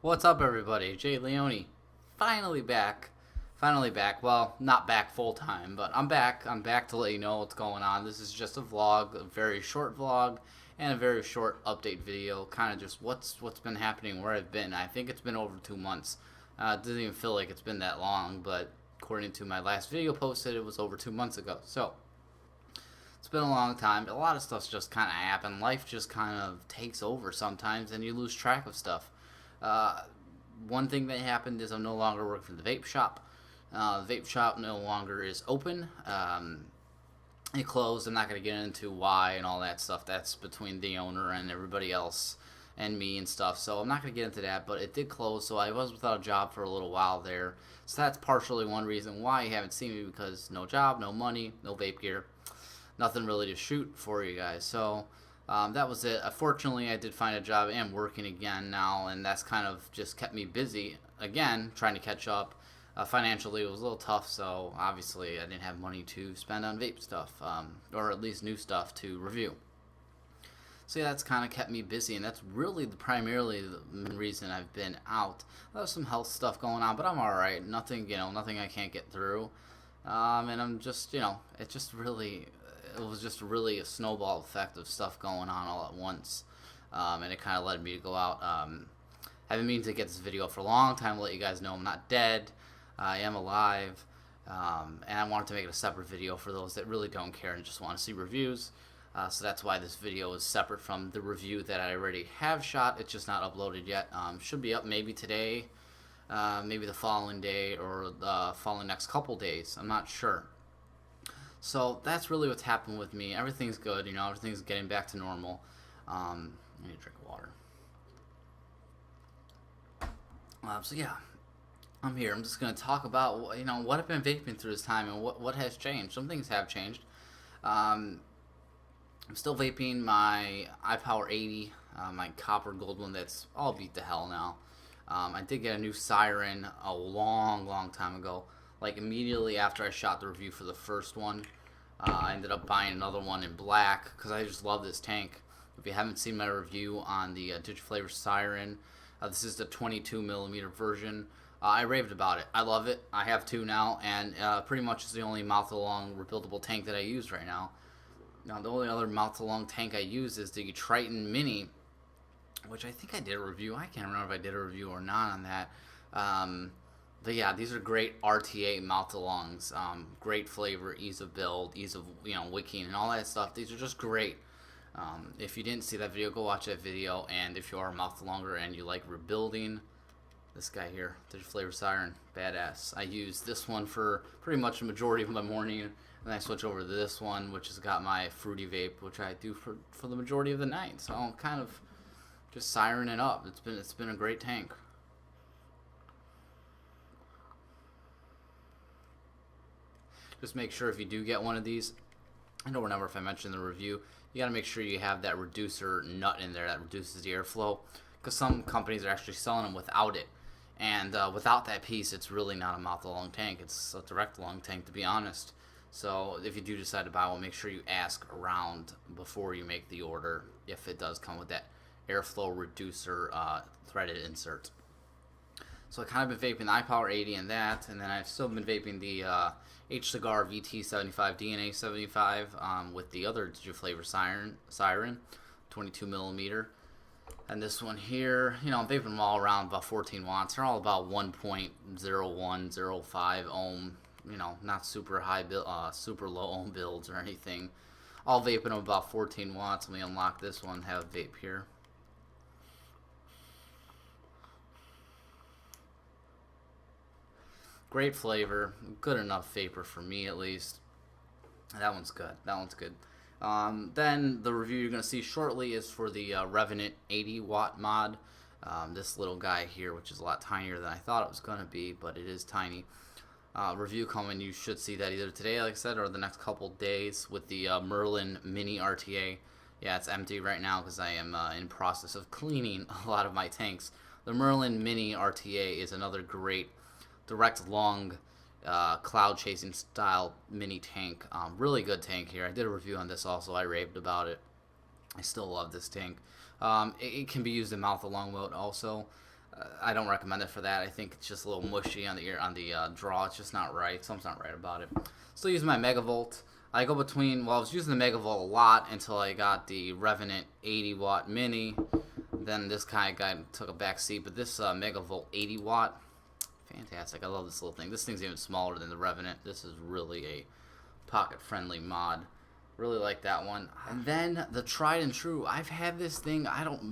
What's up, everybody? Jay Leone, finally back. Finally back. Well, not back full time, but I'm back. I'm back to let you know what's going on. This is just a vlog, a very short vlog, and a very short update video. Kind of just what's been happening, where I've been. I think it's been over 2 months. It doesn't even feel like it's been that long, but according to my last video posted, it was over 2 months ago. So it's been a long time. A lot of stuff's just kind of happened. Life just kind of takes over sometimes, and you lose track of stuff. Uh, One thing that happened is I'm no longer working for the vape shop. The vape shop no longer is open. It closed. I'm not going to get into why and all that stuff. That's between the owner and everybody else and me and stuff. So I'm not going to get into that, but it did close. So I was without a job for a little while there. So that's partially one reason why you haven't seen me, because no job, no money, no vape gear, nothing really to shoot for you guys. So that was it. Fortunately, I did find a job. I am working again now, and that's kind of just kept me busy again, trying to catch up. Financially, it was a little tough, so obviously I didn't have money to spend on vape stuff, or at least new stuff to review. So yeah, that's kind of kept me busy, and that's really primarily the reason I've been out. There's some health stuff going on, but I'm all right. Nothing, nothing I can't get through. And I'm just, it was just really a snowball effect of stuff going on all at once. And it kind of led me to go out. I've been meaning to get this video for a long time to let you guys know I'm not dead. I am alive. And I wanted to make it a separate video for those that really don't care and just want to see reviews. So that's why this video is separate from the review that I already have shot. It's just not uploaded yet. Should be up maybe today, maybe the following day, or the following next couple days. I'm not sure. So that's really what's happened with me. Everything's good, everything's getting back to normal. I need to drink water. So yeah, I'm here. I'm just going to talk about, what I've been vaping through this time and what has changed. Some things have changed. I'm still vaping my iPower 80, my copper gold one that's all beat to hell now. I did get a new Siren a long time ago. Like immediately after I shot the review for the first one, I ended up buying another one in black because I just love this tank. If you haven't seen my review on the Digiflavor Siren, this is the 22mm version. I raved about it. I love it. I have two now, and pretty much it's the only mouth-along rebuildable tank that I use right now. Now, the only other mouth-along tank I use is the Triton Mini, which I think I did a review. I can't remember if I did a review or not on that. But yeah, these are great RTA mouth-alongs. Great flavor, ease of build, ease of wicking and all that stuff. These are just great. If you didn't see that video, go watch that video. And if you are a mouth-alonger and you like rebuilding, this guy here, Digiflavor Siren, badass. I use this one for pretty much the majority of my morning. And I switch over to this one, which has got my fruity vape, which I do for the majority of the night. So I'm kind of just sirening up. It's been a great tank. Just make sure if you do get one of these, I don't remember if I mentioned in the review, you got to make sure you have that reducer nut in there that reduces the airflow, because some companies are actually selling them without it. And without that piece, it's really not a mouth-along tank. It's a direct-along tank, to be honest. So if you do decide to buy one, make sure you ask around before you make the order if it does come with that airflow reducer threaded insert. So I kind of been vaping the iPower 80 and that, and then I've still been vaping the H Cigar VT75 DNA 75 with the other Digiflavor Siren 22mm. And this one here, I'm vaping them all around about 14 watts. They're all about 1.0105 ohm. Not super high super low ohm builds or anything. All vaping them about 14 watts. Let me unlock this one, have a vape here. Great flavor, good enough vapor for me at least. That one's good. Then the review you're going to see shortly is for the Revenant 80 watt mod. This little guy here, which is a lot tinier than I thought it was going to be, but it is tiny. Review coming, you should see that either today, like I said, or the next couple days with the Merlin Mini RTA. Yeah, it's empty right now because I am in process of cleaning a lot of my tanks. The Merlin Mini RTA is another great direct long cloud chasing style mini tank. Really good tank here. I did a review on this also. I raved about it. I still love this tank. It can be used in mouth along mode also. I don't recommend it for that. I think it's just a little mushy on the ear, on the draw. It's just not right. Something's not right about it. Still using my Megavolt. I go between. Well, I was using the Megavolt a lot until I got the Revenant 80 watt mini. Then this kind of guy took a back seat, but this Megavolt 80 watt, fantastic. I love this little thing. This thing's even smaller than the Revenant. This is really a pocket-friendly mod. Really like that one. And then the tried and true. I've had this thing,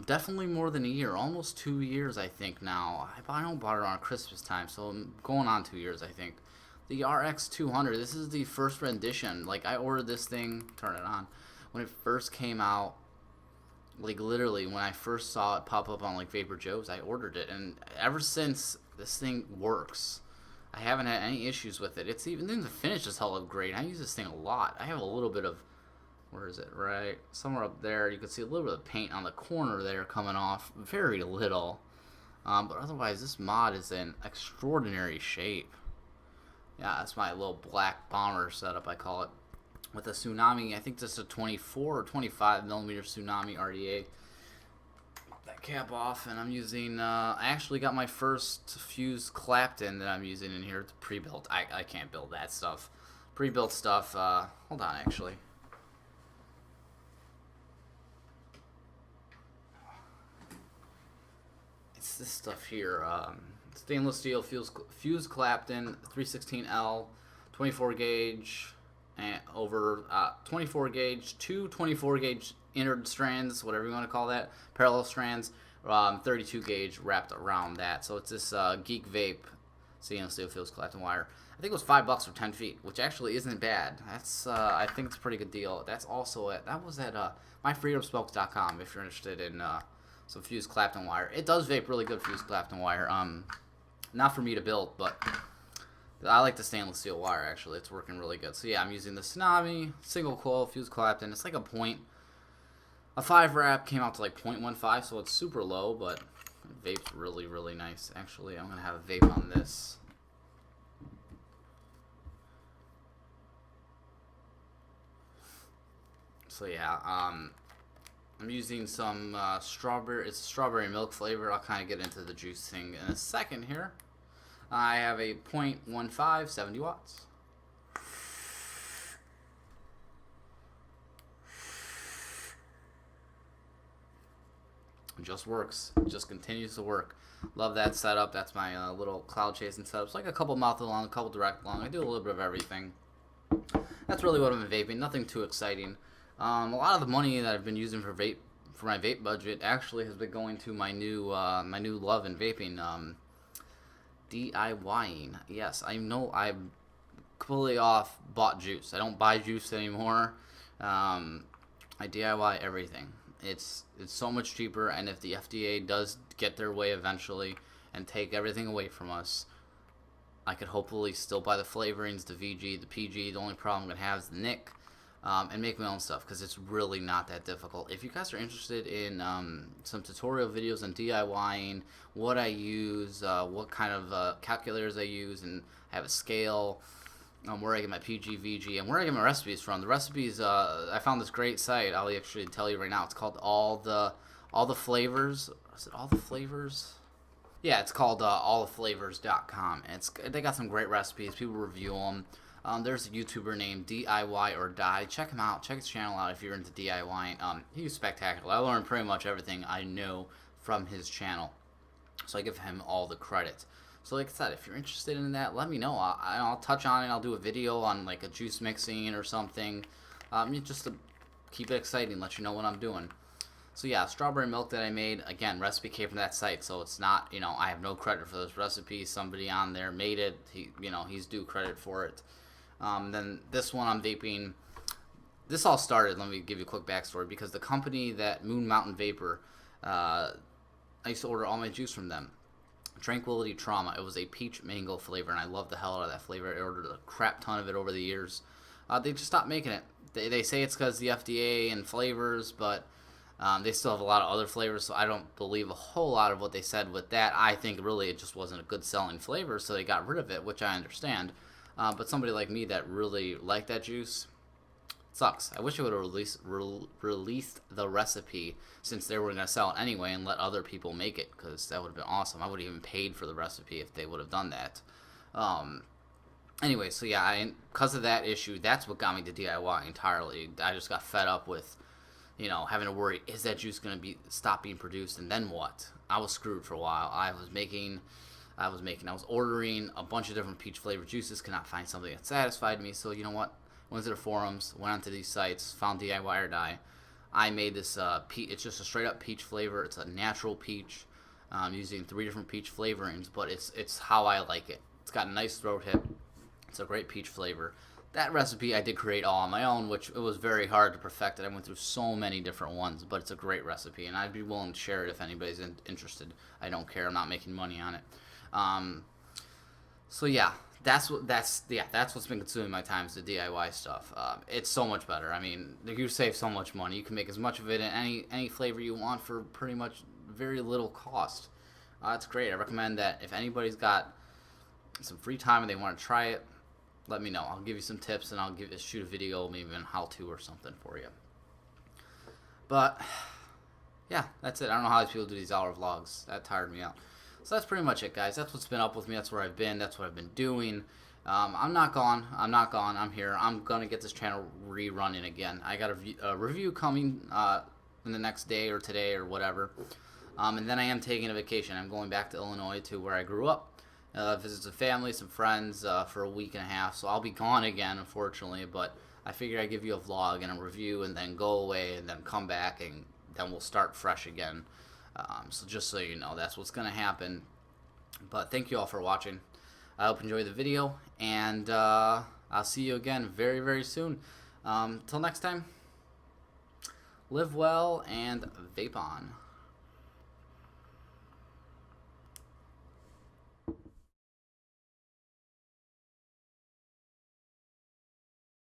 definitely more than a year, almost 2 years, I think now. I don't bought it around Christmas time, so I'm going on 2 years, I think. The RX 200. This is the first rendition. Like, I ordered this thing, turn it on, when it first came out. Like, literally, when I first saw it pop up on, like, Vapor Joe's, I ordered it. And ever since, this thing works. I haven't had any issues with it. It's even, the finish is hell of great. I use this thing a lot. I have a little bit of, where is it? Right somewhere up there. You can see a little bit of paint on the corner there coming off. Very little. But otherwise, this mod is in extraordinary shape. Yeah, that's my little black bomber setup, I call it. With a Tsunami, I think this is a 24 or 25 millimeter Tsunami RTA. That cap off, and I'm using, I actually got my first fuse Clapton that I'm using in here. It's pre-built. I can't build that stuff. Pre-built stuff, hold on, actually. It's this stuff here, stainless steel fuse Clapton, 316L, 24 gauge, and over 24 gauge, two 24 gauge inner strands, whatever you want to call that, parallel strands, 32 gauge wrapped around that. So it's this Geek Vape stainless steel fuse Clapton wire. I think it was $5 for 10 feet, which actually isn't bad. That's I think it's a pretty good deal. That's also that was at myfreedomsmokes.com if you're interested in some fuse Clapton wire. It does vape really good fuse Clapton wire. Not for me to build, but I like the stainless steel wire, actually. It's working really good. So yeah, I'm using the Tsunami single coil fuse Clapton. It's like a 5 wrap came out to like 0.15, so it's super low, but it vapes really, really nice. Actually, I'm gonna have a vape on this. So yeah, I'm using some strawberry. It's a strawberry milk flavor. I'll kind of get into the juice thing in a second here. I have a 0.15, 70 watts. It just works. It just continues to work. Love that setup. That's my little cloud chasing setup. It's like a couple mouth along, a couple direct along. I do a little bit of everything. That's really what I've been vaping. Nothing too exciting. A lot of the money that I've been using for my vape budget actually has been going to my new love in vaping. DIYing. Yes, I know I'm completely off bought juice. I don't buy juice anymore. I DIY everything. It's so much cheaper, and if the FDA does get their way eventually and take everything away from us, I could hopefully still buy the flavorings, the VG, the PG. The only problem I'm going to have is the Nick, and make my own stuff, because it's really not that difficult. If you guys are interested in some tutorial videos on DIYing, what I use, what kind of calculators I use, and I have a scale, where I get my PG, VG, and where I get my recipes from. The recipes, I found this great site. I'll actually tell you right now. It's called All the Flavors. Is it All the Flavors? Yeah, it's called alltheflavors.com. And they got some great recipes. People review them. There's a YouTuber named DIY or Die. Check him out. Check his channel out if you're into DIYing. He's spectacular. I learned pretty much everything I know from his channel, so I give him all the credit. So like I said, if you're interested in that, let me know. I'll touch on it. I'll do a video on like a juice mixing or something, just to keep it exciting, let you know what I'm doing. So yeah, strawberry milk that I made, again, recipe came from that site, so it's not, I have no credit for this recipe. Somebody on there made it. He's due credit for it. Then this one I'm vaping. This all started, let me give you a quick backstory, because the company that Moon Mountain Vapor, I used to order all my juice from them. Tranquility Trauma. It was a peach mango flavor, and I love the hell out of that flavor. I ordered a crap ton of it over the years. They just stopped making it. They say it's because the FDA and flavors, but they still have a lot of other flavors, so I don't believe a whole lot of what they said with that. I think really it just wasn't a good selling flavor, so they got rid of it, which I understand. But somebody like me that really liked that juice, sucks. I wish I would have released the recipe since they were going to sell it anyway and let other people make it, because that would have been awesome. I would have even paid for the recipe if they would have done that. Anyway, so yeah, because of that issue, that's what got me to DIY entirely. I just got fed up with, having to worry, is that juice going to stop being produced, and then what? I was screwed for a while. I was ordering a bunch of different peach flavored juices, could not find something that satisfied me. So you know what? Went to the forums, went onto these sites, found DIY or Die. I made this it's just a straight up peach flavor. It's a natural peach, using 3 different peach flavorings, but it's how I like it. It's got a nice throat hit. It's a great peach flavor. That recipe I did create all on my own, which it was very hard to perfect it. I went through so many different ones, but it's a great recipe, and I'd be willing to share it if anybody's interested. I don't care. I'm not making money on it. So yeah, that's what's been consuming my time is the DIY stuff. It's so much better. I mean, you save so much money. You can make as much of it in any flavor you want for pretty much very little cost. It's great. I recommend that if anybody's got some free time and they want to try it, let me know. I'll give you some tips, and I'll shoot a video, maybe even how-to or something for you. But yeah, that's it. I don't know how these people do these hour vlogs. That tired me out. So that's pretty much it, guys. That's what's been up with me. That's where I've been. That's what I've been doing. I'm not gone. I'm here. I'm gonna get this channel rerunning again. I got a review coming in the next day or today or whatever. And then I am taking a vacation. I'm going back to Illinois, to where I grew up. Visit some family, some friends for a week and a half. So I'll be gone again, unfortunately. But I figured I'd give you a vlog and a review, and then go away, and then come back, and then we'll start fresh again. So just so you know, that's what's going to happen. But thank you all for watching. I hope you enjoyed the video, and I'll see you again very, very soon. Till next time, live well and vape on.